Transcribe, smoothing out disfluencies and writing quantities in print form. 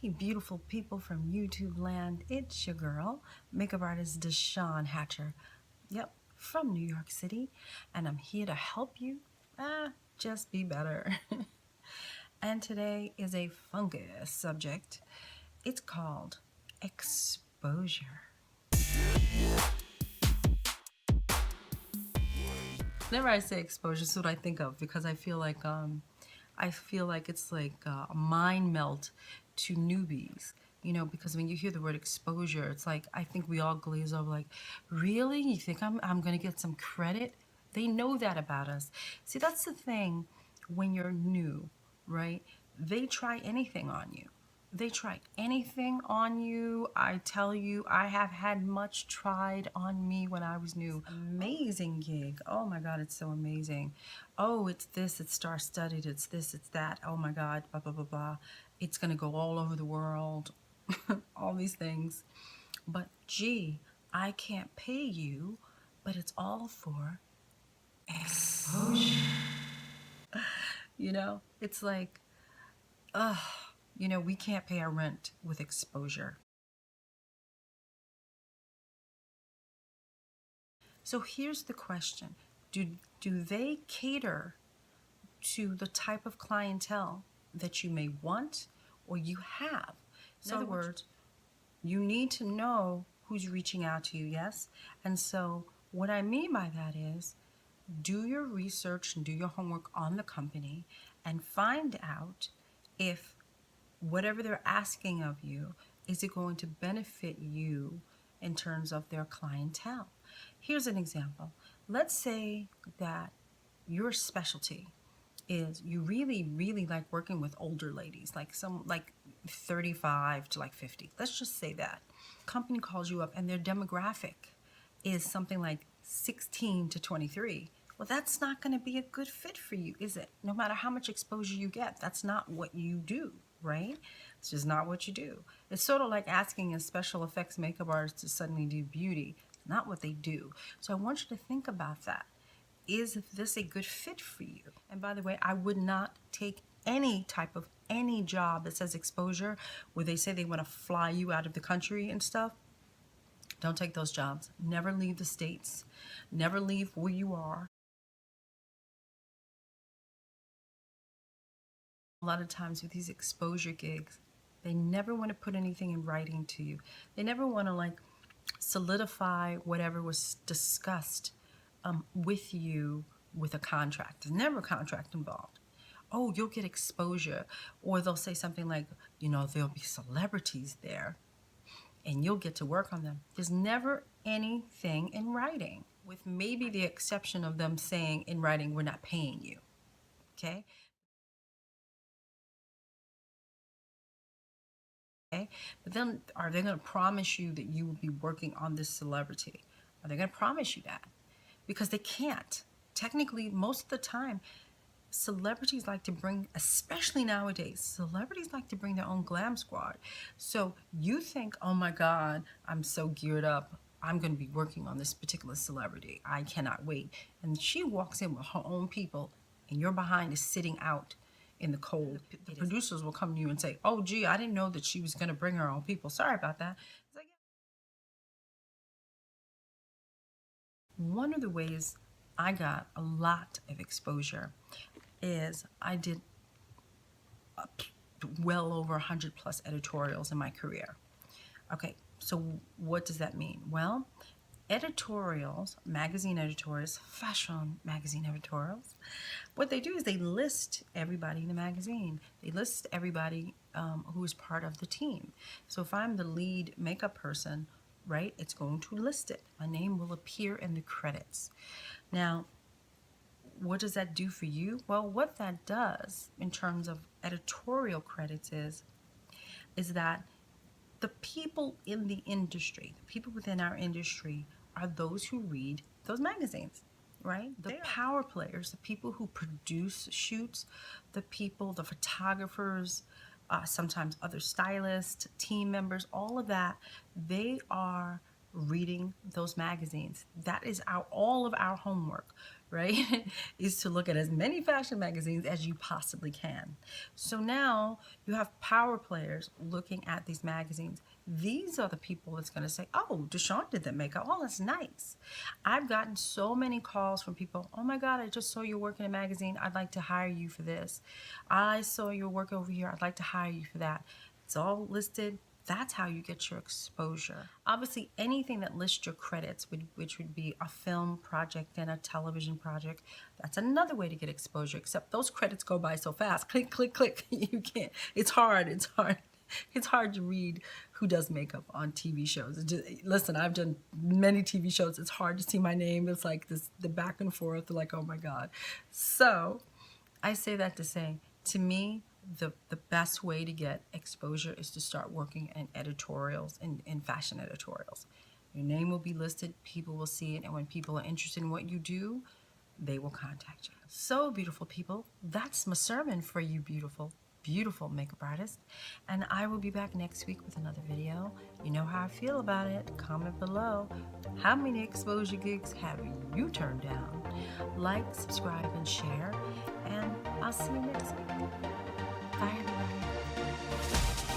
Hey, beautiful people from YouTube land. It's your girl, makeup artist DeShawn Hatcher. Yep, from New York City. And I'm here to help you just be better. And today is a fungus subject. It's called exposure. Whenever I say exposure, that's what I think of, because I feel like it's like a mind melt to newbies, because when you hear the word exposure, it's like I think we all glaze over, like, really? You think I'm gonna get some credit? They know that about us. See, that's the thing when you're new, right? They try anything on you. They try anything on you. I tell you, I have had much tried on me when I was new. Amazing gig. Oh my God, it's so amazing. Oh, it's this, it's star-studded, it's this, it's that. Oh my God, blah, blah, blah, blah. It's gonna go all over the world. All these things. But gee, I can't pay you, but it's all for exposure. It's like, ugh. We can't pay our rent with exposure. So here's the question. Do they cater to the type of clientele that you may want or you have? In other words, you need to know who's reaching out to you, yes? And so what I mean by that is, do your research and do your homework on the company and find out if whatever they're asking of you, is it going to benefit you in terms of their clientele? Here's an example. Let's say that your specialty is you really, really like working with older ladies, like 35 to like 50. Let's just say that. Company calls you up and their demographic is something like 16 to 23. Well, that's not going to be a good fit for you, is it? No matter how much exposure you get, that's not what you do, right? It's just not what you do. It's sort of like asking a special effects makeup artist to suddenly do beauty. It's not what they do. So I want you to think about that. Is this a good fit for you? And by the way, I would not take any type of any job that says exposure, where they say they want to fly you out of the country and stuff. Don't take those jobs. Never leave the States. Never leave where you are. A lot of times with these exposure gigs, they never want to put anything in writing to you. They never want to like solidify whatever was discussed with you with a contract. There's never a contract involved. Oh, you'll get exposure. Or they'll say something like, there'll be celebrities there and you'll get to work on them. There's never anything in writing, with maybe the exception of them saying in writing, we're not paying you, okay? But then are they going to promise you that you will be working on this celebrity? Are they going to promise you that? Because they can't. Technically, most of the time, celebrities like to bring, especially nowadays, celebrities like to bring their own glam squad. So you think, oh my God, I'm so geared up. I'm going to be working on this particular celebrity. I cannot wait. And she walks in with her own people, and your behind is sitting out in the cold. The producers will come to you and say, oh, gee, I didn't know that she was going to bring her own people. Sorry about that. It's like, one of the ways I got a lot of exposure is I did well over 100 plus editorials in my career. Okay, so what does that mean? Well, editorials, magazine editorials, fashion magazine editorials, what they do is they list everybody in the magazine. They list everybody who is part of the team. So if I'm the lead makeup person, right, it's going to list it. My name will appear in the credits. Now, what does that do for you? Well, what that does in terms of editorial credits is that the people in the industry, the people within our industry, are those who read those magazines, right? The power players, the people who produce shoots, the photographers, sometimes other stylists, team members, all of that, they are reading those magazines. That is all of our homework. right? Is to look at as many fashion magazines as you possibly can. So now you have power players looking at these magazines. These are the people that's going to say, oh, DeShawn did that makeup. Oh, that's nice. I've gotten so many calls from people, oh my God, I just saw your work in a magazine. I'd like to hire you for this. I saw your work over here. I'd like to hire you for that. It's all listed. That's how you get your exposure. Obviously, anything that lists your credits, which would be a film project and a television project, that's another way to get exposure, except those credits go by so fast. Click, click, click. You can't. It's hard. It's hard. It's hard to read who does makeup on TV shows. Listen, I've done many TV shows. It's hard to see my name. It's like the back and forth, like, oh my God. So I say that to say, to me, the best way to get exposure is to start working in editorials, in fashion editorials. Your name will be listed, people will see it, and when people are interested in what you do, they will contact you. So, beautiful people, that's my sermon for you beautiful, beautiful makeup artists. And I will be back next week with another video. You know how I feel about it. Comment below. How many exposure gigs have you turned down? Like, subscribe, and share. And I'll see you next week. Bye, everybody.